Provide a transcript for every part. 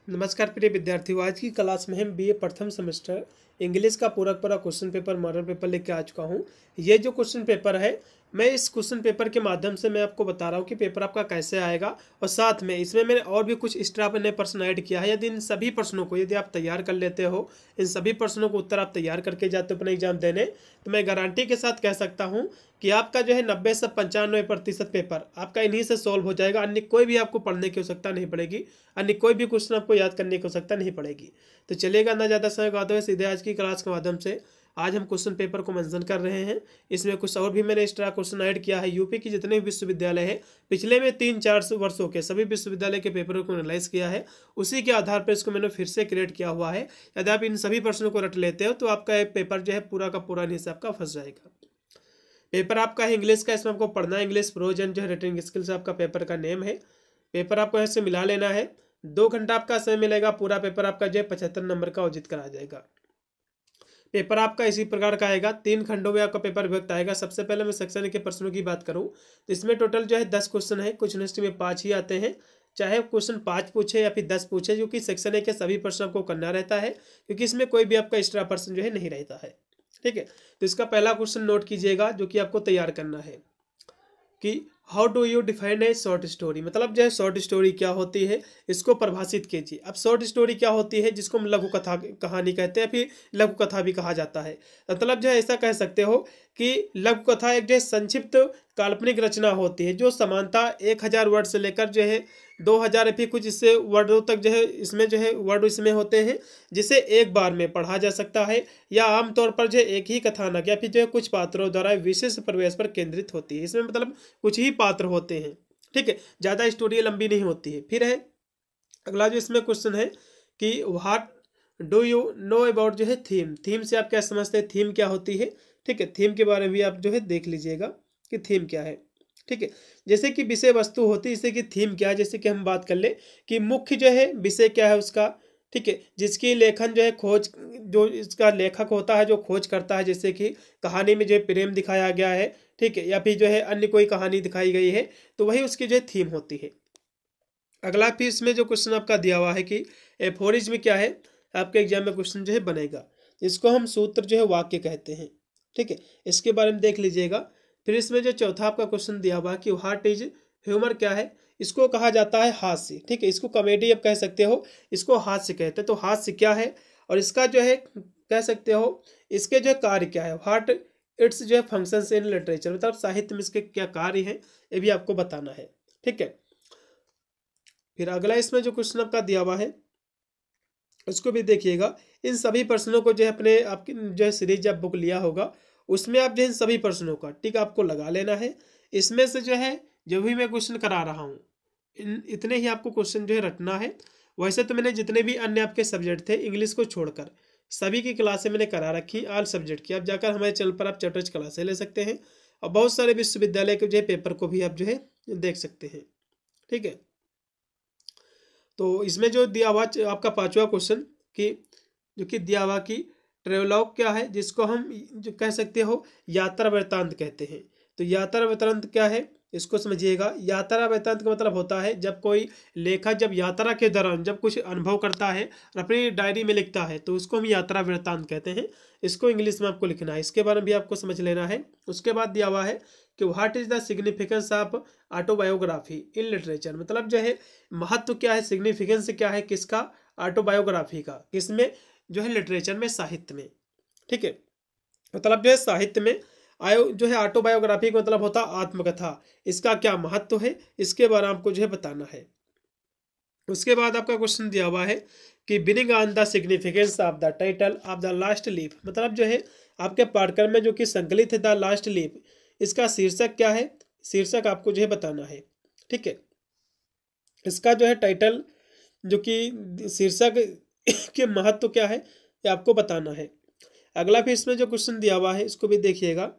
नमस्कार प्रिय विद्यार्थियों, आज की क्लास में हम बीए प्रथम सेमेस्टर इंग्लिश का पूरा क्वेश्चन पेपर मॉडल पेपर लेके आ चुका हूँ। ये जो क्वेश्चन पेपर है, मैं इस क्वेश्चन पेपर के माध्यम से मैं आपको बता रहा हूँ कि पेपर आपका कैसे आएगा, और साथ में इसमें मैंने और भी कुछ एक्स्ट्रा नए प्रश्न ऐड किया है। यदि इन सभी प्रश्नों को यदि आप तैयार कर लेते हो, इन सभी प्रश्नों को उत्तर आप तैयार करके जाते हो अपने एग्जाम देने, तो मैं गारंटी के साथ कह सकता हूँ कि आपका जो है 90 से 95% पेपर आपका इन्हीं से सॉल्व हो जाएगा। अन्य कोई भी आपको पढ़ने की आवश्यकता नहीं पड़ेगी, अन्य कोई भी क्वेश्चन आपको याद करने की आवश्यकता नहीं पड़ेगी। तो चलिएगा, ना ज़्यादा समय गवाते हुए सीधे आज की क्लास के माध्यम से आज हम क्वेश्चन पेपर को मेंशन कर रहे हैं। इसमें कुछ और भी मैंने एक्स्ट्रा क्वेश्चन ऐड किया है। यूपी की जितने भी विश्वविद्यालय हैं, पिछले में 3-4 वर्षों के सभी विश्वविद्यालय के पेपरों को एनालाइज किया है, उसी के आधार पर इसको मैंने फिर से क्रिएट किया हुआ है। यदि आप इन सभी प्रश्नों को रट लेते हो तो आपका पेपर जो है पूरा का पूरा नहीं से आपका फंस जाएगा। पेपर आपका है इंग्लिश का, इसमें आपको पढ़ना है इंग्लिश प्रोज एंड जो है रिटनिंग स्किल्स आपका पेपर का नेम है। पेपर आपको ऐसे मिला लेना है, 2 घंटा आपका समय मिलेगा। पूरा पेपर आपका जो है 75 नंबर का उचित करा जाएगा। पेपर आपका इसी प्रकार का आएगा, 3 खंडों में आपका पेपर विभक्त आएगा। सबसे पहले मैं सेक्शन ए के प्रश्नों की बात करूं तो इसमें टोटल जो है 10 क्वेश्चन है। कुछ यूनिवर्सिटी में 5 ही आते हैं, चाहे क्वेश्चन 5 पूछे या फिर 10 पूछे, जो कि सेक्शन ए के सभी प्रश्न आपको करना रहता है, क्योंकि इसमें कोई भी आपका एक्स्ट्रा प्रश्न जो है नहीं रहता है। ठीक है, तो इसका पहला क्वेश्चन नोट कीजिएगा जो कि आपको तैयार करना है कि how do you define a short story. मतलब जो है शॉर्ट स्टोरी क्या होती है, इसको परिभाषित कीजिए। अब शॉर्ट स्टोरी क्या होती है, जिसको हम लघु कथा कहानी कहते हैं, फिर लघु कथा भी कहा जाता है। मतलब जो है ऐसा कह सकते हो कि लघु कथा एक जो है संक्षिप्त काल्पनिक रचना होती है, जो समानता 1000 वर्ड से लेकर जो है 2000 फिर कुछ इससे वर्डों तक जो है इसमें जो है वर्ड इसमें होते हैं, जिसे एक बार में पढ़ा जा सकता है, या आमतौर पर जो है एक ही कथानक या फिर जो है कुछ पात्रों द्वारा विशेष प्रवेश पर केंद्रित होती है। इसमें मतलब कुछ ही पात्र होते हैं। ठीक है, ज़्यादा स्टोरी लंबी नहीं होती है। फिर है अगला जो इसमें क्वेश्चन है कि what do you know about जो है थीम। थीम से आप क्या समझते हैं, थीम क्या होती है। ठीक है, थीम के बारे में भी आप जो है देख लीजिएगा कि थीम क्या है। ठीक है, जैसे कि विषय वस्तु होती है, जैसे कि थीम क्या है, जैसे कि हम बात कर ले कि मुख्य जो है विषय क्या है उसका। ठीक है, जिसकी लेखन जो है खोज, जो इसका लेखक होता है जो खोज करता है, जैसे कि कहानी में जो है प्रेम दिखाया गया है, ठीक है, या फिर जो है अन्य कोई कहानी दिखाई गई है, तो वही उसकी जो है थीम होती है। अगला फिर इसमें जो क्वेश्चन आपका दिया हुआ है कि एफोरिज्म क्या है, आपके एग्जाम में क्वेश्चन जो है बनेगा। इसको हम सूत्र जो है वाक्य कहते हैं। ठीक है, इसके बारे में देख लीजिएगा। फिर इसमें जो चौथा आपका क्वेश्चन दिया हुआ है कि व्हाट इज ह्यूमर क्या है, इसको कहा जाता है हास्य। ठीक है, इसको कॉमेडी आप कह सकते हो, इसको हास्य कहते हैं। तो हास्य क्या है और इसका जो है कह सकते हो इसके जो है कार्य क्या है, व्हाट इट्स जो है फंक्शंस इन लिटरेचर, मतलब साहित्य में इसके क्या कार्य हैं, ये भी आपको बताना है। ठीक है, फिर अगला इसमें जो क्वेश्चन आपका दिया हुआ है उसको भी देखिएगा। इन सभी प्रश्नों को जो है अपने आपकी जो है सीरीज जब बुक लिया होगा, उसमें आप जो है इन सभी प्रश्नों का टिक आपको लगा लेना है। इसमें से जो है जो भी मैं क्वेश्चन करा रहा हूँ, इतने ही आपको क्वेश्चन जो है रटना है। वैसे तो मैंने जितने भी अन्य आपके सब्जेक्ट थे इंग्लिश को छोड़कर सभी की क्लासें मैंने करा रखी, ऑल सब्जेक्ट की। आप जाकर हमारे चैनल पर आप चैप्टर्स क्लासें ले सकते हैं, और बहुत सारे विश्वविद्यालय के जो है पेपर को भी आप जो है देख सकते हैं। ठीक है, तो इसमें जो दिया हुआ आपका 5वां क्वेश्चन कि जो कि दिया हुआ कि ट्रेवलॉग क्या है, जिसको हम जो कह सकते हो यात्रा वृत्तांत कहते हैं। तो यात्रा वृत्तांत क्या है इसको समझिएगा। यात्रा वृत्तांत का मतलब होता है जब कोई लेखक जब यात्रा के दौरान जब कुछ अनुभव करता है और अपनी डायरी में लिखता है, तो उसको हम यात्रा वृत्तांत कहते हैं। इसको इंग्लिश में आपको लिखना है, इसके बारे में भी आपको समझ लेना है। उसके बाद दिया हुआ है कि what is the significance of autobiography in literature. मतलब जो है महत्व क्या है, सिग्निफिकेंस क्या है किसका, ऑटोबायोग्राफी का, किसमें जो है लिटरेचर में, साहित्य में। ठीक है, मतलब जो है साहित्य में आयो जो है ऑटोबायोग्राफी का मतलब होता है आत्मकथा, इसका क्या महत्व है, इसके बारे में आपको जो है बताना है। उसके बाद आपका क्वेश्चन दिया हुआ है कि binning on the significance of the title of the last leaf. मतलब जो है आपके पाठ्यक्रम में जो कि संकलित है द लास्ट लीफ, इसका शीर्षक क्या है, शीर्षक आपको जो है बताना है। ठीक है, इसका जो है टाइटल जो कि शीर्षक के महत्व क्या है ये आपको बताना है। अगला फिर इसमें जो क्वेश्चन दिया हुआ है इसको भी देखिएगा,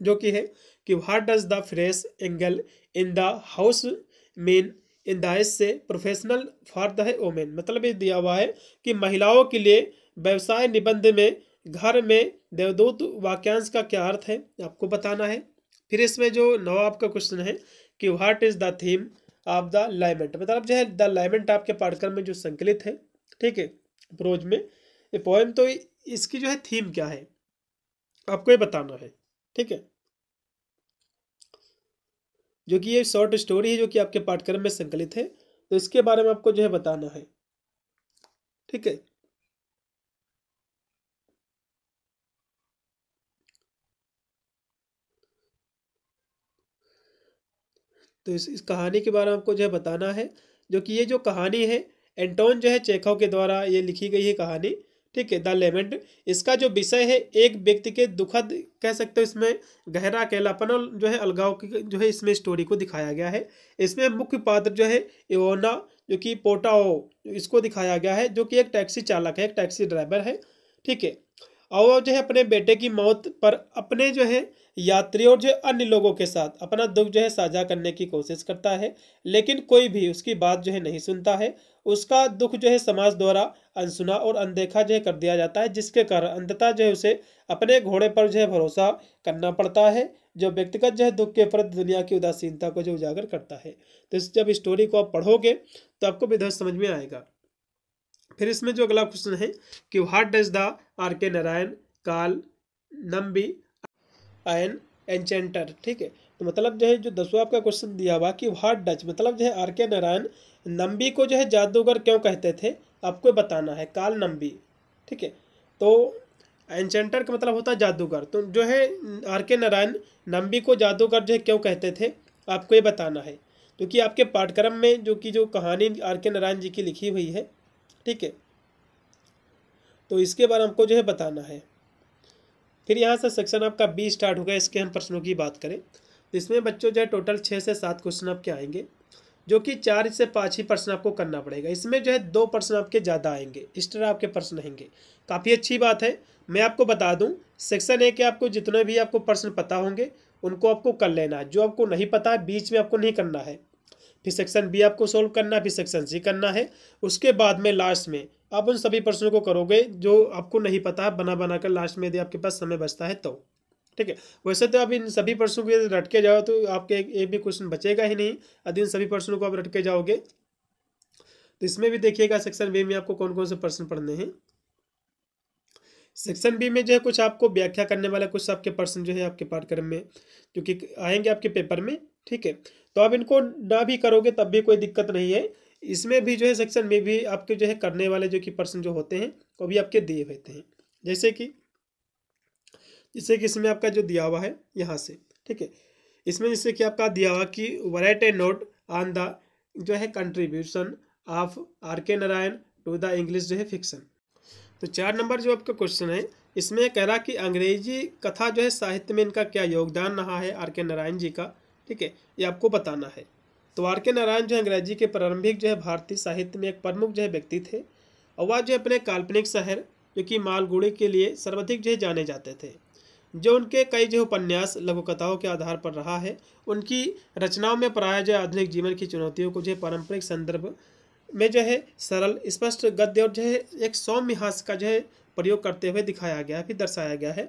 जो कि है कि what does the fresh angle in the house mean in the से प्रोफेशनल फॉर द वोमेन। मतलब ये दिया हुआ है कि महिलाओं के लिए व्यवसाय निबंध में घर में देवदूत वाक्यांश का क्या अर्थ है आपको बताना है। फिर इसमें जो 9 आपका क्वेश्चन है कि what is the theme of the lament, मतलब जो है द लैमेंट आपके पाठ्यक्रम में जो संकलित है, ठीक है, प्रोज में ये पोएम। तो इसकी जो है थीम क्या है आपको ये बताना है, ठीक है, जो कि ये शॉर्ट स्टोरी है जो कि आपके पाठ्यक्रम में संकलित है, तो इसके बारे में आपको जो है बताना है, ठीक है। तो इस कहानी के बारे में आपको जो है बताना है, जो कि ये जो कहानी है एंटोन जो है चेखव के द्वारा ये लिखी गई है कहानी, ठीक है, द लेमेंट। इसका जो विषय है एक व्यक्ति के दुखद कह सकते हो, इसमें गहरा अकेलापन और जो है अलगाव की जो है इसमें स्टोरी को दिखाया गया है। इसमें मुख्य पात्र जो है इवोना जो कि पोटाओ इसको दिखाया गया है, जो कि एक टैक्सी चालक है, एक टैक्सी ड्राइवर है, ठीक है। और वो जो है अपने बेटे की मौत पर अपने जो है यात्रियों और जो अन्य लोगों के साथ अपना दुख जो है साझा करने की कोशिश करता है, लेकिन कोई भी उसकी बात जो है नहीं सुनता है। उसका दुख जो है समाज द्वारा अनसुना और अनदेखा जो है कर दिया जाता है, जिसके कारण अंततः जो है उसे अपने घोड़े पर जो है भरोसा करना पड़ता है, जो व्यक्तिगत जो है दुख के प्रति दुनिया की उदासीनता को जो उजागर करता है। तो जब स्टोरी को आप पढ़ोगे तो आपको भी समझ में आएगा। फिर इसमें जो अगला क्वेश्चन है कि व्हाट डज द आर के नारायण काल नम्बी एन एंचेंटर, ठीक है। तो मतलब जो है जो 10वां आपका क्वेश्चन दिया हुआ कि व्हाट डच, मतलब जो है आर के नारायण नम्बी को जो है जादूगर क्यों कहते थे, आपको बताना है, काल नम्बी, ठीक है। तो एंचेंटर का मतलब होता है जादूगर, तो जो है आर के नारायण नम्बी को जादूगर जो है क्यों कहते थे आपको ये बताना है, क्योंकि आपके पाठ्यक्रम में जो कहानी आर के नारायण जी की लिखी हुई है, ठीक है, तो इसके बारे में हमको जो है बताना है। फिर यहाँ से सेक्शन आपका बी स्टार्ट होगा। इसके हम प्रश्नों की बात करें तो इसमें बच्चों जो है टोटल 6 से 7 क्वेश्चन आपके आएंगे, जो कि 4 से 5 ही प्रश्न आपको करना पड़ेगा। इसमें जो है 2 प्रश्न आपके ज़्यादा आएंगे, इस तरह आपके प्रश्न रहेंगे, काफ़ी अच्छी बात है। मैं आपको बता दूं सेक्शन ए के आपको जितने भी आपको प्रश्न पता होंगे उनको आपको कर लेना है, जो आपको नहीं पता है बीच में आपको नहीं करना है। फिर सेक्शन बी आपको सोल्व करना है, फिर सेक्शन सी करना है। उसके बाद में लास्ट में आप उन सभी प्रश्नों को करोगे जो आपको नहीं पता है, बना बना कर लास्ट में यदि आपके पास समय बचता है तो, ठीक है। वैसे तो आप इन सभी प्रश्नों को यदि रट के जाओ तो आपके एक भी क्वेश्चन बचेगा ही नहीं, यदि इन सभी प्रश्नों को आप रट के जाओगे। तो इसमें भी देखिएगा सेक्शन बी में आपको कौन कौन से प्रश्न पढ़ने हैं। सेक्शन बी में जो है कुछ आपको व्याख्या करने वाला कुछ आपके प्रश्न जो है आपके पाठ्यक्रम में जो कि आएंगे आपके पेपर में, ठीक है। तो आप इनको ना भी करोगे तब भी कोई दिक्कत नहीं है। इसमें भी जो है सेक्शन में भी आपके जो है करने वाले जो कि प्रश्न जो होते हैं वो भी आपके दिए होते हैं, जैसे कि इसमें आपका जो दिया हुआ है यहाँ से, ठीक है। इसमें जैसे कि आपका दिया हुआ कि right a note on the जो है कंट्रीब्यूशन ऑफ आर के नारायण टू द इंग्लिश जो है फिक्शन। तो 4 नंबर जो आपका क्वेश्चन है इसमें कह रहा कि अंग्रेजी कथा जो है साहित्य में इनका क्या योगदान रहा है आर के नारायण जी का, ठीक है, ये आपको बताना है। तो आर के नारायण जो है अंग्रेजी के प्रारंभिक जो है भारतीय साहित्य में एक प्रमुख जो है व्यक्ति थे, और वह जो अपने काल्पनिक शहर जो कि मालगुड़ी के लिए सर्वाधिक जो है जाने जाते थे। जो उनके कई जो उपन्यास लघु कथाओं के आधार पर रहा है, उनकी रचनाओं में प्राय जो आधुनिक जीवन की चुनौतियों को जो पारंपरिक संदर्भ में जो है सरल स्पष्ट गद्य और जो है एक सौम्य हास्य का जो है प्रयोग करते हुए दिखाया गया है, फिर दर्शाया गया है।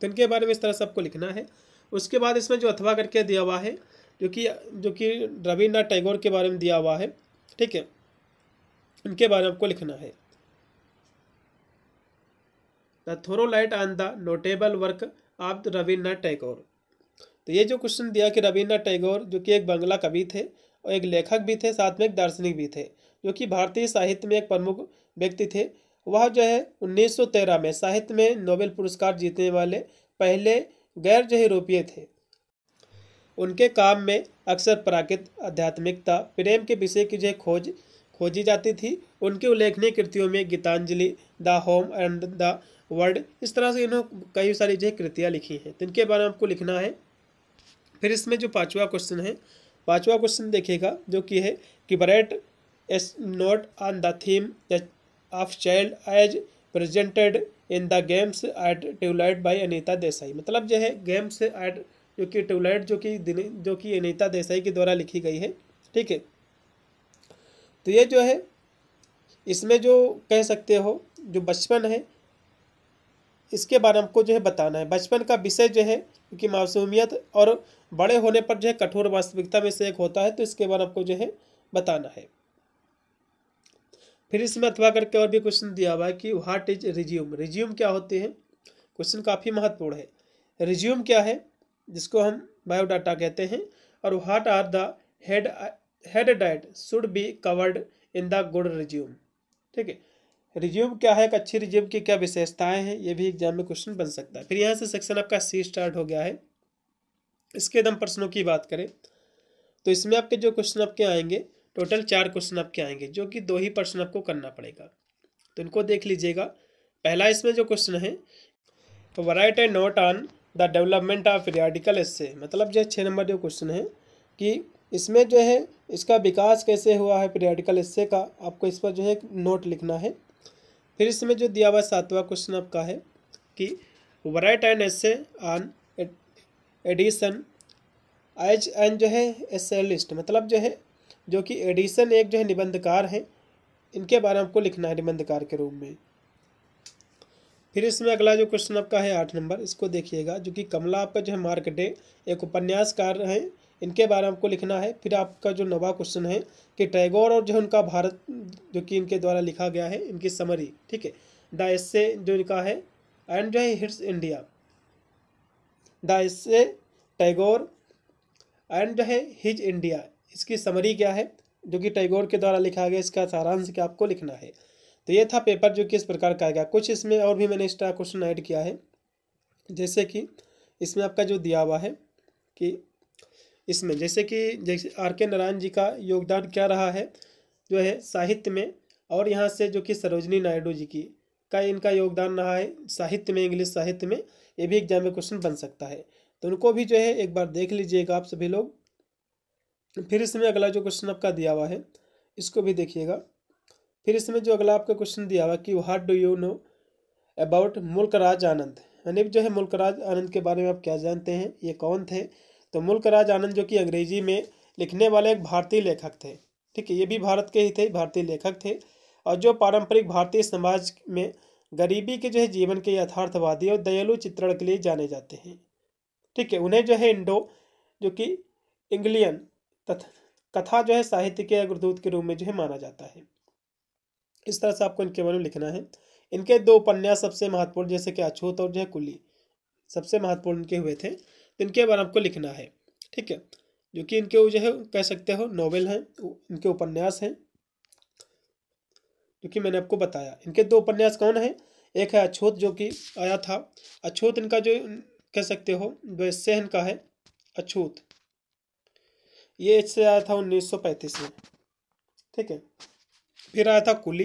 तो इनके बारे में इस तरह से आपको लिखना है। उसके बाद इसमें जो अथवा करके दिया हुआ है जो कि रविन्द्रनाथ टैगोर के बारे में दिया हुआ है, ठीक है, इनके बारे में आपको लिखना है। The thorough light on the notable work of Rabindranath Tagore. तो ये जो क्वेश्चन दिया कि रविन्द्रनाथ टैगोर जो कि एक बांग्ला कवि थे और एक लेखक भी थे, साथ में एक दार्शनिक भी थे, जो कि भारतीय साहित्य में एक प्रमुख व्यक्ति थे। वह जो है 1913 में साहित्य में नोबेल पुरस्कार जीतने वाले पहले गैर जो यूरोपीय थे। उनके काम में अक्सर प्राकृत आध्यात्मिकता प्रेम के विषय की जो है खोजी जाती थी। उनकी उल्लेखनीय कृतियों में Gitanjali, the home and the world, इस तरह से इन्होंने कई सारी जो है कृतियाँ लिखी हैं, तो इनके बारे में आपको लिखना है। फिर इसमें जो 5वां क्वेश्चन है, 5वां क्वेश्चन देखिएगा जो कि है कि write as note on the theme of child as presented in the games at twilight by Anita Desai. मतलब जो है गेम्स एट जो कि ट्यूबलाइट जो कि अनीता देसाई के द्वारा लिखी गई है, ठीक है। तो ये जो है इसमें जो कह सकते हो जो बचपन है इसके बारे में हमको जो है बताना है। बचपन का विषय जो है कि मासूमियत और बड़े होने पर जो है कठोर वास्तविकता में से एक होता है, तो इसके बारे में आपको जो है बताना है। फिर इसमें अथवा करके और भी क्वेश्चन दिया हुआ है कि व्हाट इज रिज्यूम, रिज्यूम क्या होते हैं। क्वेश्चन काफ़ी महत्वपूर्ण है। रिज्यूम क्या है, जिसको हम बायोडाटा कहते हैं, और what are the head head that should be covered in the good resume. ठीक है, रिज्यूम क्या है, एक अच्छी रिज्यूम की क्या विशेषताएं हैं, ये भी एग्जाम में क्वेश्चन बन सकता है। फिर यहाँ से सेक्शन आपका सी स्टार्ट हो गया है। इसके दम प्रश्नों की बात करें तो इसमें आपके जो क्वेश्चन आपके आएंगे, टोटल 4 क्वेश्चन आपके आएंगे, जो कि 2 ही प्रश्न आपको करना पड़ेगा, तो इनको देख लीजिएगा। पहला इसमें जो क्वेश्चन है, तो write a note on the development of periodical essay, मतलब जो 6 नंबर जो क्वेश्चन है कि इसमें जो है इसका विकास कैसे हुआ है पीरियाडिकल एस्से का, आपको इस पर जो है नोट लिखना है। फिर इसमें जो दिया हुआ 7वां क्वेश्चन आपका है कि write an essay on addition as an जो है एसेलिस्ट, मतलब जो है जो कि एडिशन एक जो है निबंधकार है, इनके बारे में आपको लिखना है निबंधकार के रूप में। फिर इसमें अगला जो क्वेश्चन आपका है 8 नंबर, इसको देखिएगा, जो कि कमला आपका जो है मार्कंडेय एक उपन्यासकार है, इनके बारे में आपको लिखना है। फिर आपका जो 9वां क्वेश्चन है कि टैगोर और जो उनका भारत जो कि इनके द्वारा लिखा गया है, इनकी समरी। ठीक है, द एस्से जो इनका है एंड जो है hits India, the essay Tagore and जो है हिज इंडिया, इसकी समरी क्या है, जो कि टैगोर के द्वारा लिखा गया, इसका सारांश क्या आपको लिखना है। तो ये था पेपर जो कि इस प्रकार का आएगा। कुछ इसमें और भी मैंने एक्स्ट्रा क्वेश्चन ऐड किया है, जैसे कि इसमें आपका जो दिया हुआ है कि इसमें जैसे आर.के. नारायण जी का योगदान क्या रहा है जो है साहित्य में, और यहाँ से जो कि सरोजनी नायडू जी की का इनका योगदान रहा है साहित्य में, इंग्लिश साहित्य में, ये भी एग्जाम में क्वेश्चन बन सकता है, तो उनको भी जो है एक बार देख लीजिएगा आप सभी लोग। फिर इसमें अगला जो क्वेश्चन आपका दिया हुआ है, इसको भी देखिएगा। फिर इसमें जो अगला आपका क्वेश्चन दिया हुआ कि what do you know about मुल्क राज आनंद, यानी जो है मुल्क राज आनंद के बारे में आप क्या जानते हैं, ये कौन थे। तो मुल्क राज आनंद जो कि अंग्रेजी में लिखने वाले एक भारतीय लेखक थे। ठीक है, ये भी भारत के ही थे, भारतीय लेखक थे, और जो पारंपरिक भारतीय समाज में गरीबी के जो है जीवन के यथार्थवादी और दयालु चित्रण के लिए जाने जाते हैं। ठीक है, उन्हें जो है इंडो जो कि इंग्लियन कथा जो है साहित्य के अग्रदूत के रूप में जो है माना जाता है। इस तरह से आपको इनके बारे में लिखना है। इनके 2 उपन्यास सबसे महत्वपूर्ण, जैसे कि अछूत और जो है कुली, सबसे महत्वपूर्ण इनके हुए थे, तो इनके बारे में आपको लिखना है। ठीक है, जो कि इनके जो है कह सकते हो नॉवेल हैं, इनके उपन्यास हैं, जो कि मैंने आपको बताया। इनके 2 उपन्यास कौन है, एक है अछूत जो कि आया था, अछूत इनका जो कह सकते हो वैसे इनका है अछूत, ये इससे आया था 1935 में। ठीक है, फिर आया था कुली,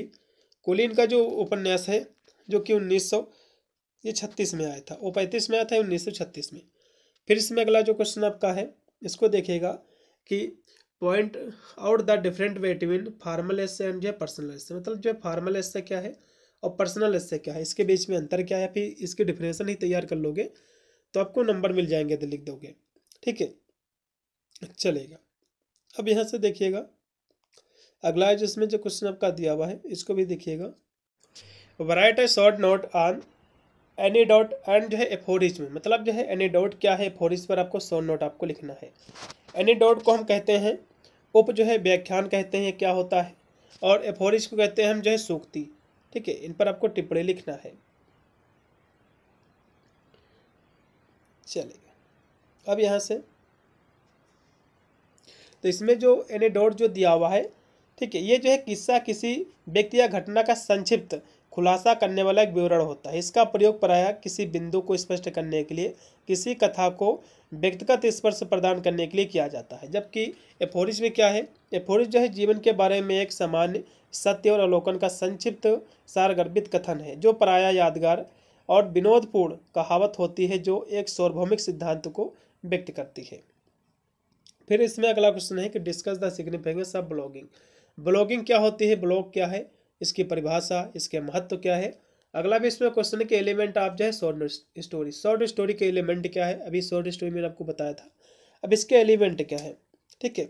कुली इनका जो उपन्यास है जो कि 1936 में आया था, वो 35 में आया था 1936 में। फिर इसमें अगला जो क्वेश्चन आपका है, इसको देखिएगा कि point out the different between formal essay and जो है पर्सनल एस्से, मतलब जो है फॉर्मल एस्से क्या है और पर्सनल एस्से क्या है, इसके बीच में अंतर क्या है। फिर इसकी डिफिनेशन ही तैयार कर लोगे तो आपको नंबर मिल जाएंगे, तो लिख दोगे। ठीक है, चलेगा। अब यहाँ से देखिएगा अगला है, जिसमें जो क्वेश्चन आपका दिया हुआ है, इसको भी देखिएगा। Write a short note on anecdote and जो है एफोरिज्म, मतलब जो है एनीडोट क्या है, एफोरिज्म पर आपको शॉर्ट नोट आपको लिखना है। एनीडोट को हम कहते हैं उप जो है व्याख्यान कहते हैं क्या होता है, और एफोरिज्म को कहते हैं हम जो है सूक्ति। ठीक है, इन पर आपको टिप्पणी लिखना है। चलेगा। अब यहाँ से तो इसमें जो एनेडोट जो दिया हुआ है, ठीक है, ये जो है किस्सा किसी व्यक्ति या घटना का संक्षिप्त खुलासा करने वाला एक विवरण होता है। इसका प्रयोग प्रायः किसी बिंदु को स्पष्ट करने के लिए, किसी कथा को व्यक्तिगत स्पर्श प्रदान करने के लिए किया जाता है। जबकि एफोरिज्म में क्या है, एफोरिज्म जो है जीवन के बारे में एक सामान्य सत्य और अवलोकन का संक्षिप्त सारगर्भित कथन है, जो प्रायः यादगार और विनोदपूर्ण कहावत होती है, जो एक सार्वभौमिक सिद्धांत को व्यक्त करती है। फिर इसमें अगला क्वेश्चन है कि discuss the significance of blogging, blogging क्या होती है, ब्लॉग क्या है, इसकी परिभाषा, इसके महत्व क्या है। अगला भी इसमें क्वेश्चन है कि एलिमेंट आप जो है शॉर्ट स्टोरी, शॉर्ट स्टोरी के एलिमेंट क्या है, अभी शॉर्ट स्टोरी मैंने आपको बताया था, अब इसके एलिमेंट क्या है। ठीक है,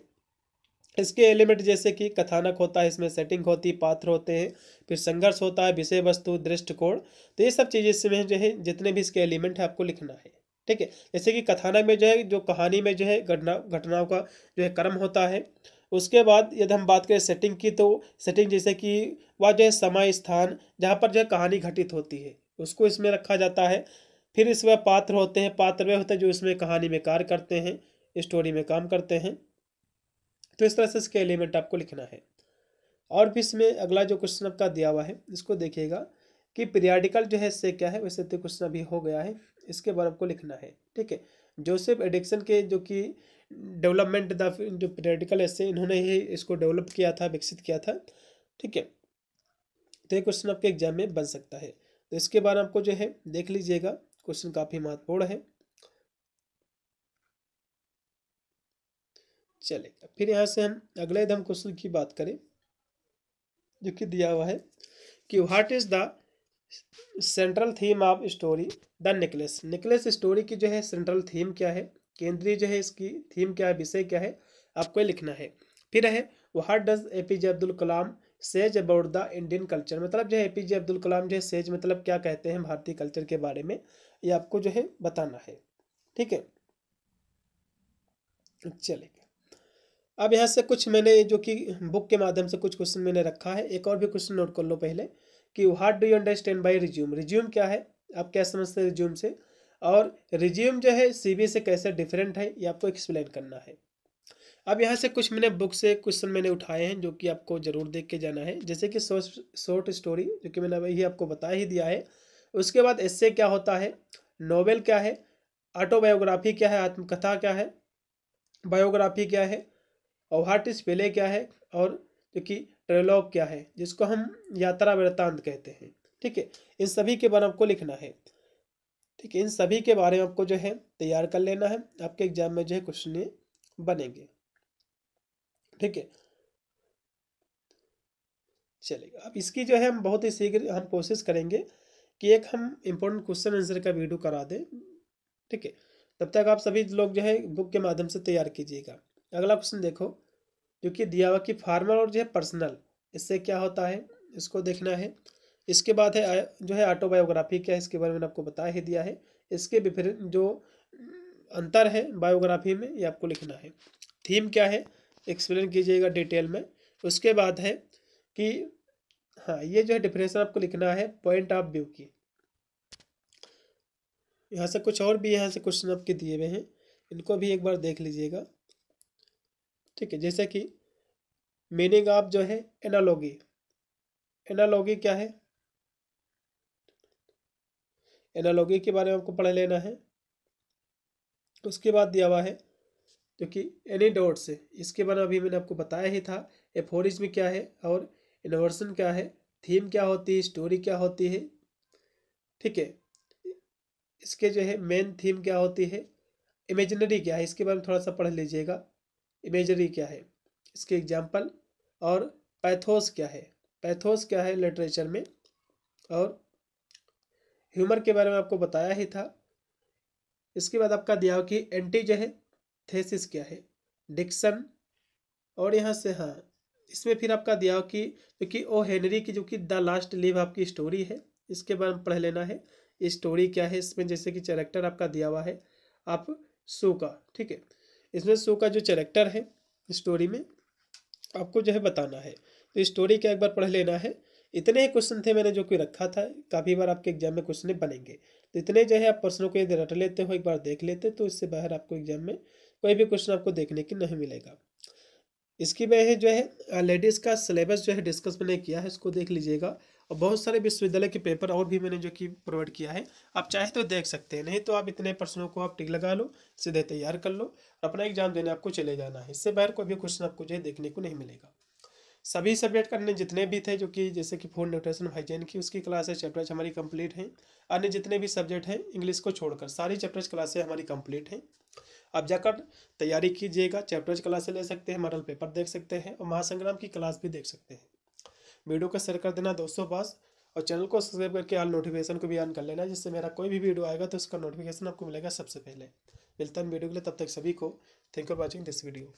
इसके एलिमेंट जैसे कि कथानक होता है, इसमें सेटिंग होती है, पात्र होते हैं, फिर संघर्ष होता है, विषय वस्तु, दृष्टिकोण, तो ये सब चीज़ें इसमें जो है जितने भी इसके एलिमेंट है आपको लिखना है। ठीक है। जैसे कि कथानक में जो है, जो कहानी में जो है घटनाओं का जो है क्रम होता है। उसके बाद यदि हम बात करें सेटिंग की, तो सेटिंग जैसे कि वह जो है समय स्थान जहाँ पर जो है कहानी घटित होती है उसको इसमें रखा जाता है। फिर इसमें पात्र होते हैं, पात्र वे होते हैं जो इसमें कहानी में कार्य करते हैं, स्टोरी में काम करते हैं। तो इस तरह से इसके एलिमेंट आपको लिखना है। और भी इसमें अगला जो क्वेश्चन आपका दिया हुआ है इसको देखिएगा कि पीरियाडिकल जो है इससे क्या है। वैसे तो क्वेश्चन अभी हो गया है, इसके बारे में आपको लिखना है। ठीक है। जोसेफ एडिक्सन के जो कि डेवलपमेंट द जो पीरियाडिकल ऐसे इन्होंने ही इसको डेवलप किया था, विकसित किया था। ठीक है। तो ये क्वेश्चन आपके एग्जाम में बन सकता है, तो इसके बारे में आपको जो है देख लीजिएगा, क्वेश्चन काफ़ी महत्वपूर्ण है। चलेगा। फिर यहाँ से हम अगले एकदम क्वेश्चन की बात करें जो कि दिया हुआ है कि what is the central theme of story the necklace. Necklace story की जो है सेंट्रल थीम क्या है, केंद्रीय जो है इसकी थीम क्या है, विषय क्या है, आपको लिखना है। फिर है what does APJ Abdul Kalam says about the Indian culture. मतलब जो है एपीजे अब्दुल कलाम जो है सेज मतलब क्या कहते हैं भारतीय कल्चर के बारे में, ये आपको जो है बताना है। ठीक है। चलेगा। अब यहाँ से कुछ मैंने जो कि बुक के माध्यम से कुछ क्वेश्चन मैंने रखा है। एक और भी क्वेश्चन नोट कर लो पहले कि what do you understand by resume. Resume क्या है, आप क्या समझते हैं रिज्यूम से, और रिज्यूम जो है सीवी से कैसे डिफरेंट है, ये आपको एक्सप्लेन करना है। अब यहाँ से कुछ मैंने बुक से क्वेश्चन मैंने उठाए हैं जो कि आपको जरूर देख के जाना है। जैसे कि शॉर्ट स्टोरी जो कि मैंने वही आपको बता ही दिया है। उसके बाद एस्से क्या होता है, नॉवेल क्या है, ऑटोबायोग्राफी क्या है, आत्मकथा क्या है, बायोग्राफी क्या है, और व्हाट इज प्ले क्या है, और जो कि ट्रेलॉग क्या है जिसको हम यात्रा वृत्तांत कहते हैं। ठीक है। इन सभी के बारे में आपको लिखना है। ठीक है। इन सभी के बारे में आपको जो है तैयार कर लेना है, आपके एग्जाम में जो है क्वेश्चन बनेंगे। ठीक है। चलेगा। अब इसकी जो है हम बहुत ही शीघ्र हम कोशिश करेंगे कि एक हम इम्पोर्टेंट क्वेश्चन आंसर का वीडियो करा दें। ठीक है। तब तक आप सभी लोग जो है बुक के माध्यम से तैयार कीजिएगा। अगला क्वेश्चन देखो जो कि दिया हुआ कि फार्मर और जो है पर्सनल, इससे क्या होता है इसको देखना है। इसके बाद है जो है ऑटोबायोग्राफी क्या है, इसके बारे में आपको बता ही दिया है। इसके विपरीत जो अंतर है बायोग्राफी में ये आपको लिखना है। थीम क्या है एक्सप्लेन कीजिएगा डिटेल में। उसके बाद है कि हाँ ये जो है डिफरेंशियल आपको लिखना है पॉइंट ऑफ व्यू की। यहाँ से कुछ और भी यहाँ से क्वेश्चन आपके दिए हुए हैं, इनको भी एक बार देख लीजिएगा। ठीक है। जैसे कि मीनिंग ऑफ जो है एनालॉगी, एनालॉगी क्या है, एनालॉगी के बारे में आपको पढ़ लेना है। उसके बाद दिया हुआ है जो कि एनीडोट से, इसके बारे में अभी मैंने आपको बताया ही था। एफोरिज्म क्या है और इनवर्सन क्या है, थीम क्या होती है, स्टोरी क्या होती है। ठीक है। इसके जो है मेन थीम क्या होती है, इमेजिनरी क्या है, इसके बारे में थोड़ा सा पढ़ लीजिएगा। इमेजरी क्या है, इसके एग्जाम्पल, और पैथोस क्या है, पैथोस क्या है लिटरेचर में, और ह्यूमर के बारे में आपको बताया ही था। इसके बाद आपका दिया हो कि एंटी जो है थेसिस क्या है, डिक्सन, और यहाँ से हाँ इसमें फिर आपका दिया हो कि क्योंकि ओ हेनरी की जो कि द लास्ट लिव आपकी स्टोरी है, इसके बारे में पढ़ लेना है। ये स्टोरी क्या है, इसमें जैसे कि कैरेक्टर आपका दिया हुआ है आप सू का। ठीक है। इसमें सू का जो कैरेक्टर है स्टोरी में आपको जो है बताना है, तो स्टोरी क्या एक बार पढ़ लेना है। इतने ही क्वेश्चन थे मैंने जो कि रखा था, काफ़ी बार आपके एग्जाम में क्वेश्चन बनेंगे, तो इतने जो है आप प्रश्नों को यदि रट लेते हो, एक बार देख लेते तो इससे बाहर आपको एग्जाम में कोई भी क्वेश्चन आपको देखने की नहीं मिलेगा। इसकी वजह जो है लेडीज़ का सिलेबस जो है डिस्कस मैंने किया है, इसको देख लीजिएगा। और बहुत सारे विश्वविद्यालय के पेपर और भी मैंने जो कि प्रोवाइड किया है, आप चाहे तो देख सकते हैं, नहीं तो आप इतने प्रश्नों को आप टिक लगा लो, सीधे तैयार कर लो, अपना एग्जाम देने आपको चले जाना है। इससे बाहर कोई भी क्वेश्चन आपको जो है देखने को नहीं मिलेगा। सभी सब्जेक्ट करने जितने भी थे जो कि जैसे कि फूड न्यूट्रिशन हाइजीन की उसकी क्लासेस चैप्टर्स हमारी कंप्लीट हैं। अन्य जितने भी सब्जेक्ट हैं इंग्लिश को छोड़कर सारी चैप्टर्स क्लासेस हमारी कंप्लीट हैं। आप जाकर तैयारी कीजिएगा, चैप्टर्स क्लासेस ले सकते हैं, मॉडल पेपर देख सकते हैं, और महासंग्राम की क्लास भी देख सकते हैं। वीडियो को शेयर कर देना दोस्तों पास, और चैनल को सब्सक्राइब करके ऑल नोटिफिकेशन को भी ऑन कर लेना, जिससे मेरा कोई भी वीडियो आएगा तो उसका नोटिफिकेशन आपको मिलेगा सबसे पहले। मिलता है वीडियो के लिए, तब तक सभी को thank you for watching this video.